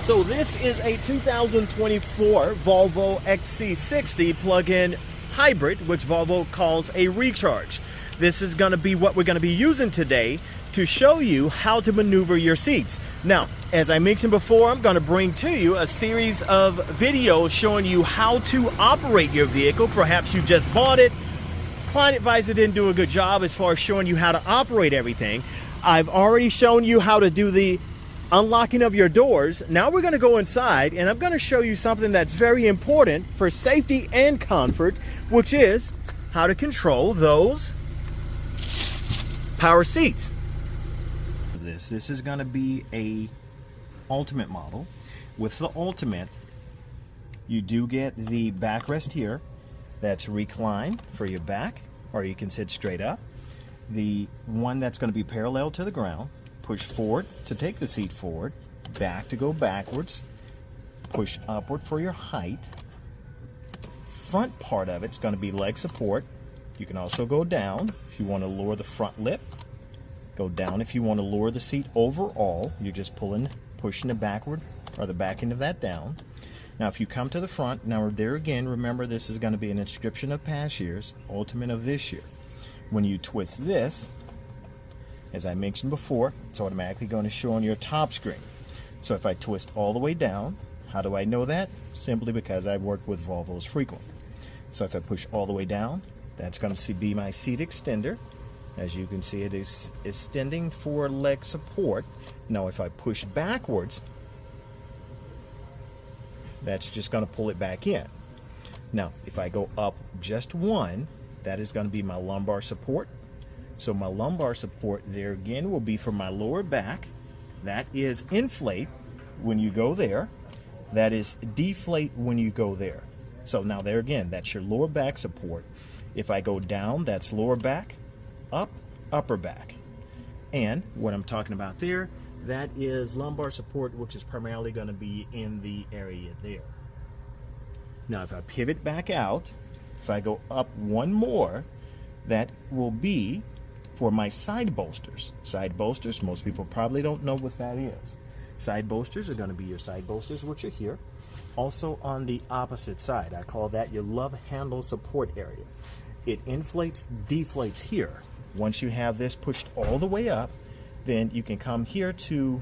So this is a 2024 Volvo XC60 plug-in hybrid, which Volvo calls a recharge. This is going to be what we're going to be using today to show you how to maneuver your seats. Now, as I mentioned before, I'm going to bring to you a series of videos showing you how to operate your vehicle. Perhaps you just bought it. Client Advisor didn't do a good job as far as showing you how to operate everything. I've already shown you how to do the unlocking of your doors. Now we're going to go inside and I'm going to show you something that's very important for safety and comfort, which is how to control those power seats. This is going to be a Ultimate model. With the Ultimate, you do get the backrest here. That's recline for your back, or you can sit straight up. The one that's going to be parallel to the ground. Push forward to take the seat forward, back to go backwards, push upward for your height. Front part of it's going to be leg support. You can also go down if you want to lower the front lip. Go down if you want to lower the seat overall. You're just pushing the backward or the back end of that down. Now if you come to the front, now there again, remember this is going to be an inscription of past years, Ultimate of this year. When you twist this, as I mentioned before, it's automatically going to show on your top screen. So if I twist all the way down, how do I know that? Simply because I've worked with Volvos frequently. So if I push all the way down, that's going to be my seat extender. As you can see, it is extending for leg support. Now if I push backwards, that's just going to pull it back in. Now if I go up just one, that is going to be my lumbar support. So my lumbar support there again will be for my lower back. That is inflate when you go there. That is deflate when you go there. So now there again, that's your lower back support. If I go down, that's lower back, up, upper back. And what I'm talking about there, that is lumbar support, which is primarily going to be in the area there. Now if I pivot back out, if I go up one more, that will be for my side bolsters. Side bolsters, most people probably don't know what that is. Side bolsters are going to be your side bolsters, which are here. Also on the opposite side, I call that your love handle support area. It inflates, deflates here. Once you have this pushed all the way up, then you can come here to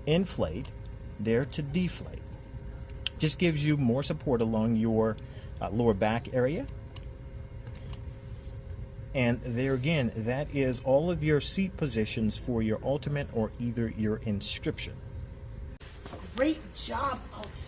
inflate, there to deflate. Just gives you more support along your lower back area. And there again, that is all of your seat positions for your Ultimate or either your inscription. Great job, Ultimate.